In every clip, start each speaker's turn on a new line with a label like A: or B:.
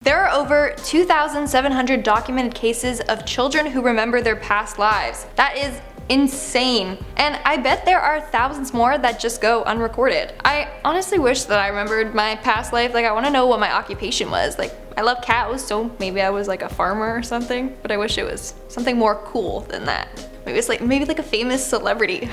A: There are over 2,700 documented cases of children who remember their past lives. That is insane. And I bet there are thousands more that just go unrecorded. I honestly wish that I remembered my past life. Like, I want to know what my occupation was. Like, I love cows, so maybe I was like a farmer or something, but I wish it was something more cool than that. Maybe it's like, maybe like a famous celebrity.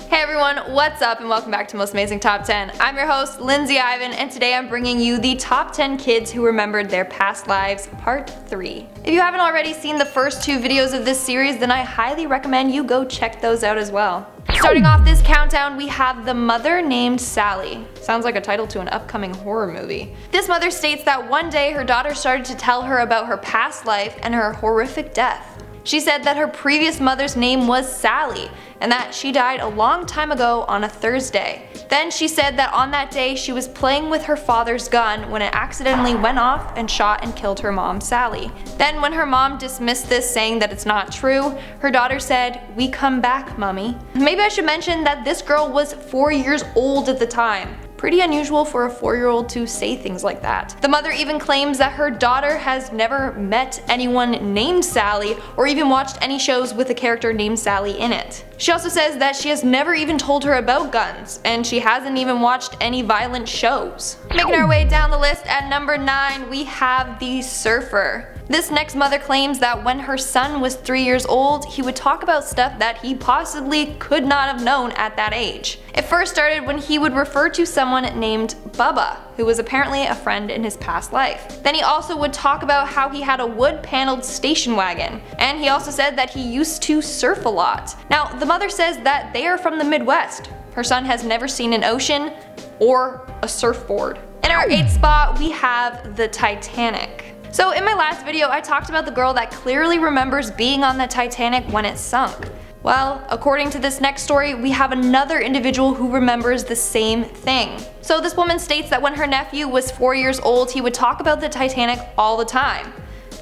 A: Hey everyone, what's up and welcome back to Most Amazing Top 10. I'm your host, Lindsay Ivan, and today I'm bringing you the top 10 kids who remembered their past lives, part 3. If you haven't already seen the first 2 videos of this series, then I highly recommend you go check those out as well. Starting off this countdown, we have The Mother Named Sally. Sounds like a title to an upcoming horror movie. This mother states that one day her daughter started to tell her about her past life and her horrific death. She said that her previous mother's name was Sally, and that she died a long time ago on a Thursday. Then she said that on that day she was playing with her father's gun when it accidentally went off and shot and killed her mom, Sally. Then when her mom dismissed this, saying that it's not true, her daughter said, "We come back, mommy." Maybe I should mention that this girl was 4 years old at the time. Pretty unusual for a 4-year-old to say things like that. The mother even claims that her daughter has never met anyone named Sally or even watched any shows with a character named Sally in it. She also says that she has never even told her about guns, and she hasn't even watched any violent shows. Making our way down the list at number 9, we have the surfer. This next mother claims that when her son was 3 years old, he would talk about stuff that he possibly could not have known at that age. It first started when he would refer to someone named Bubba, who was apparently a friend in his past life. Then he also would talk about how he had a wood-paneled station wagon, and he also said that he used to surf a lot. Now, the mother says that they are from the Midwest. Her son has never seen an ocean or a surfboard. In our 8th spot, we have the Titanic. So in my last video, I talked about the girl that clearly remembers being on the Titanic when it sunk. Well, according to this next story, we have another individual who remembers the same thing. So this woman states that when her nephew was 4 years old, he would talk about the Titanic all the time.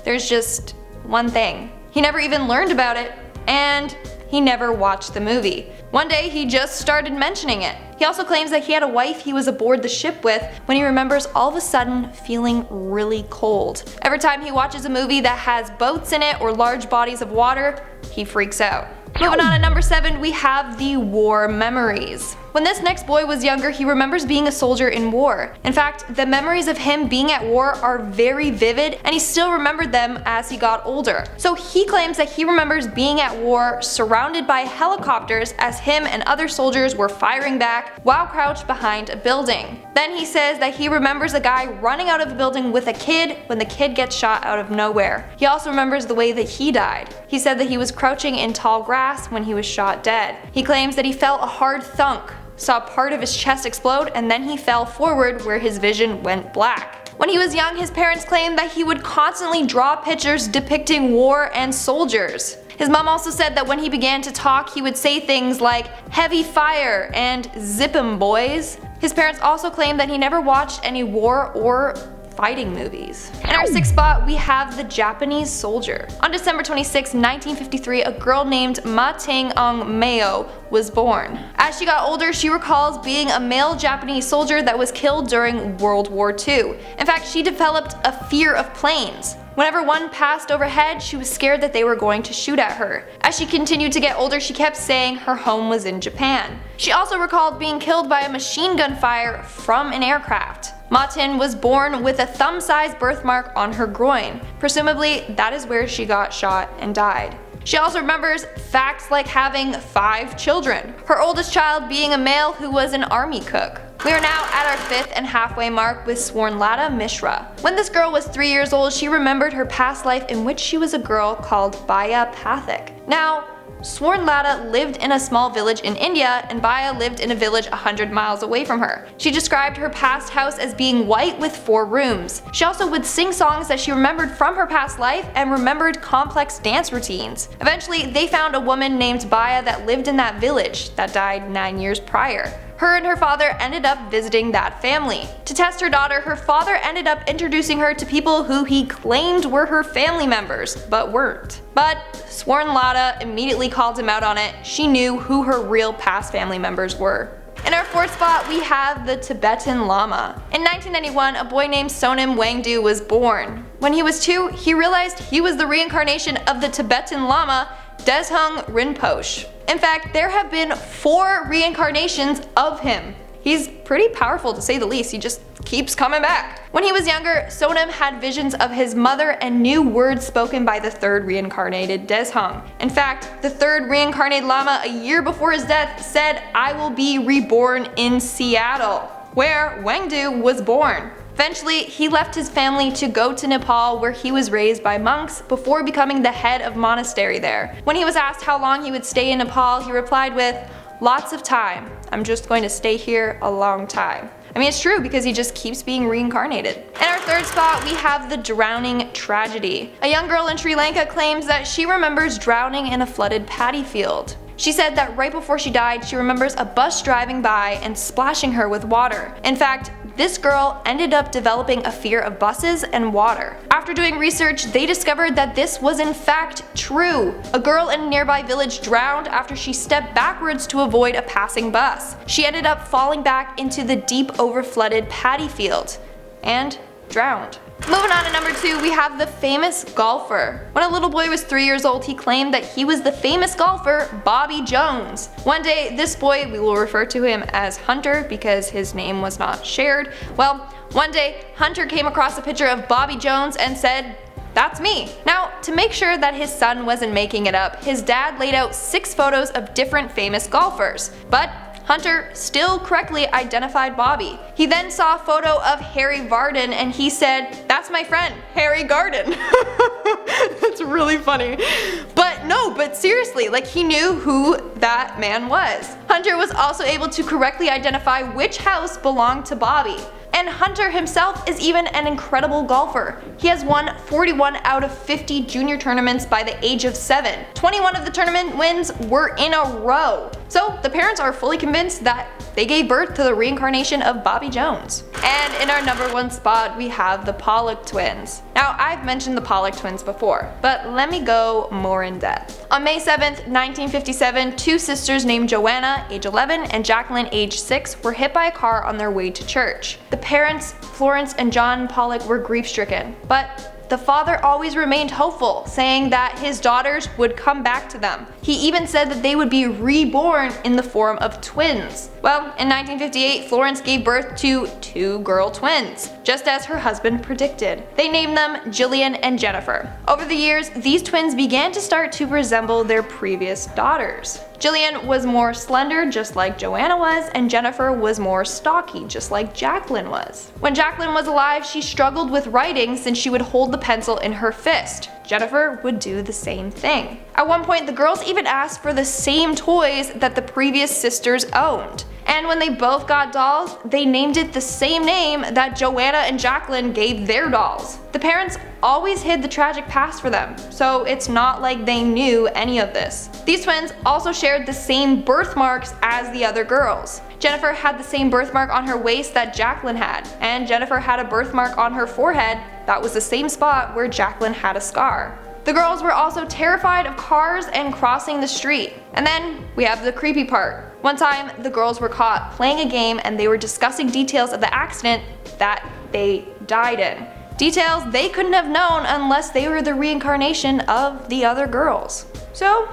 A: There's just one thing. He never even learned about it, and he never watched the movie. One day he just started mentioning it. He also claims that he had a wife he was aboard the ship with when he remembers all of a sudden feeling really cold. Every time he watches a movie that has boats in it or large bodies of water, he freaks out. Moving on at number 7, we have the war memories. When this next boy was younger, he remembers being a soldier in war. In fact, the memories of him being at war are very vivid, and he still remembered them as he got older. So he claims that he remembers being at war surrounded by helicopters as him and other soldiers were firing back while crouched behind a building. Then he says that he remembers a guy running out of a building with a kid when the kid gets shot out of nowhere. He also remembers the way that he died. He said that he was crouching in tall grass when he was shot dead. He claims that he felt a hard thunk, saw part of his chest explode, and then he fell forward where his vision went black. When he was young, his parents claimed that he would constantly draw pictures depicting war and soldiers. His mom also said that when he began to talk, he would say things like "heavy fire" and "zip 'em boys." His parents also claimed that he never watched any war or fighting movies. In our 6th spot, we have the Japanese soldier. On December 26, 1953, a girl named Ma Ting-ong Meo was born. As she got older, she recalls being a male Japanese soldier that was killed during World War II. In fact, she developed a fear of planes. Whenever one passed overhead, she was scared that they were going to shoot at her. As she continued to get older, she kept saying her home was in Japan. She also recalled being killed by a machine gun fire from an aircraft. Ma Tin was born with a thumb-sized birthmark on her groin. Presumably, that is where she got shot and died. She also remembers facts like having 5 children, her oldest child being a male who was an army cook. We are now at our 5th and halfway mark with SWARNLATA MISHRA. When this girl was 3 years old, she remembered her past life in which she was a girl called Baya Pathak. Now, SWARNLATA lived in a small village in India, and Baya lived in a village 100 miles away from her. She described her past house as being white with 4 rooms. She also would sing songs that she remembered from her past life and remembered complex dance routines. Eventually, they found a woman named Baya that lived in that village that died 9 years prior. Her and her father ended up visiting that family. To test her daughter, her father ended up introducing her to people who he claimed were her family members, but weren't. But SWARNLATA immediately called him out on it. She knew who her real past family members were. In our 4th spot, we have the Tibetan Lama. In 1991, a boy named Sonam Wangdu was born. When he was 2, he realized he was the reincarnation of the Tibetan Lama, Deshung Rinpoche. In fact, there have been 4 reincarnations of him. He's pretty powerful to say the least, he just keeps coming back. When he was younger, Sonam had visions of his mother and knew words spoken by the 3rd reincarnated Deshung. In fact, the 3rd reincarnated Lama a year before his death said, "I will be reborn in Seattle," where Wangdu was born. Eventually, he left his family to go to Nepal, where he was raised by monks before becoming the head of monastery there. When he was asked how long he would stay in Nepal, he replied with, "Lots of time. I'm just going to stay here a long time." I mean, it's true because he just keeps being reincarnated. In our 3rd spot, we have the drowning tragedy. A young girl in Sri Lanka claims that she remembers drowning in a flooded paddy field. She said that right before she died, she remembers a bus driving by and splashing her with water. In fact, this girl ended up developing a fear of buses and water. After doing research, they discovered that this was in fact true. A girl in a nearby village drowned after she stepped backwards to avoid a passing bus. She ended up falling back into the deep overflooded paddy field and drowned. Moving on to number 2, we have the famous golfer. When a little boy was 3 years old, he claimed that he was the famous golfer Bobby Jones. One day, this boy, we will refer to him as Hunter because his name was not shared. Well, one day, Hunter came across a picture of Bobby Jones and said, "That's me." Now, to make sure that his son wasn't making it up, his dad laid out 6 photos of different famous golfers. But Hunter still correctly identified Bobby. He then saw a photo of Harry Vardon and he said, "That's my friend, Harry Garden." That's really funny. But seriously, like, he knew who that man was. Hunter was also able to correctly identify which house belonged to Bobby. And Hunter himself is even an incredible golfer. He has won 41 out of 50 junior tournaments by the age of 7. 21 of the tournament wins were in a row. So the parents are fully convinced that they gave birth to the reincarnation of Bobby Jones. And in our number 1 spot, we have the Pollock twins. Now, I've mentioned the Pollock twins before, but let me go more in depth. On May 7th, 1957, 2 sisters named Joanna, age 11, and Jacqueline, age 6, were hit by a car on their way to church. The parents, Florence and John Pollock, were grief-stricken, but the father always remained hopeful, saying that his daughters would come back to them. He even said that they would be reborn in the form of twins. Well, in 1958, Florence gave birth to 2 girl twins, just as her husband predicted. They named them Jillian and Jennifer. Over the years, these twins began to start to resemble their previous daughters. Jillian was more slender, just like Joanna was, and Jennifer was more stocky, just like Jacqueline was. When Jacqueline was alive, she struggled with writing since she would hold the pencil in her fist. Jennifer would do the same thing. At one point, the girls even asked for the same toys that the previous sisters owned. And when they both got dolls, they named it the same name that Joanna and Jacqueline gave their dolls. The parents always hid the tragic past for them, so it's not like they knew any of this. These twins also shared the same birthmarks as the other girls. Jennifer had the same birthmark on her waist that Jacqueline had, and Jennifer had a birthmark on her forehead that was the same spot where Jacqueline had a scar. The girls were also terrified of cars and crossing the street. And then we have the creepy part. One time, the girls were caught playing a game and they were discussing details of the accident that they died in. Details they couldn't have known unless they were the reincarnation of the other girls. So,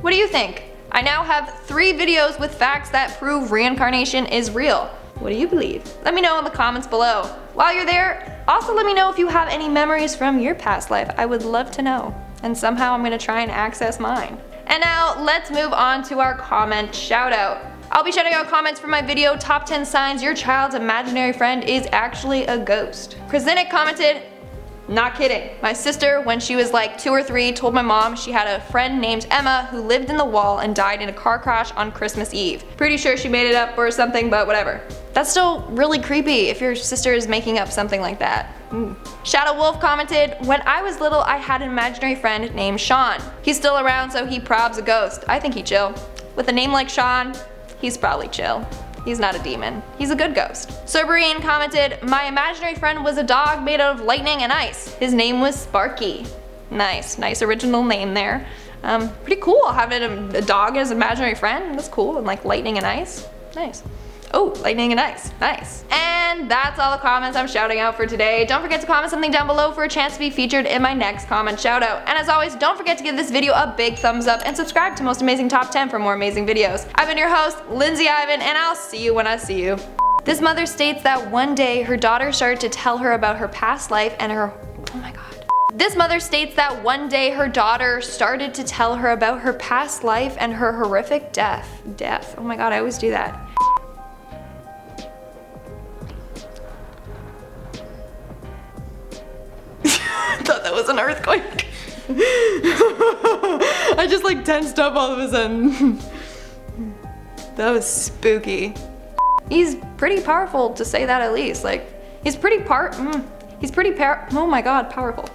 A: what do you think? I now have 3 videos with facts that prove reincarnation is real. What do you believe? Let me know in the comments below. While you're there, also let me know if you have any memories from your past life. I would love to know. And somehow I'm gonna try and access mine. And now let's move on to our comment shout out. I'll be shouting out comments from my video, Top 10 Signs Your Child's Imaginary Friend is Actually a Ghost. Krasinnik commented, "Not kidding. My sister, when she was like 2 or 3, told my mom she had a friend named Emma who lived in the wall and died in a car crash on Christmas Eve. Pretty sure she made it up or something, but whatever." That's still really creepy if your sister is making up something like that. Shadow Wolf commented, "When I was little, I had an imaginary friend named Sean. He's still around, so he prob's a ghost. I think he chill. With a name like Sean, he's probably chill. He's not a demon. He's a good ghost." Cerberine commented, "My imaginary friend was a dog made out of lightning and ice. His name was Sparky." Nice original name there. Pretty cool having a dog as an imaginary friend. That's cool, and like lightning and ice. Nice. Oh, lightning and ice. Nice. And that's all the comments I'm shouting out for today. Don't forget to comment something down below for a chance to be featured in my next comment shout out. And as always, don't forget to give this video a big thumbs up and subscribe to Most Amazing Top 10 for more amazing videos. I've been your host, Lindsay Ivan, and I'll see you when I see you. This mother states that one day her daughter started to tell her about her past life and her, oh my god. This mother states that one day her daughter started to tell her about her past life and her horrific death. Oh my god, I always do that. I thought that was an earthquake. I just like tensed up all of a sudden. That was spooky. He's pretty powerful, to say that at least. Like, he's pretty oh my god, powerful.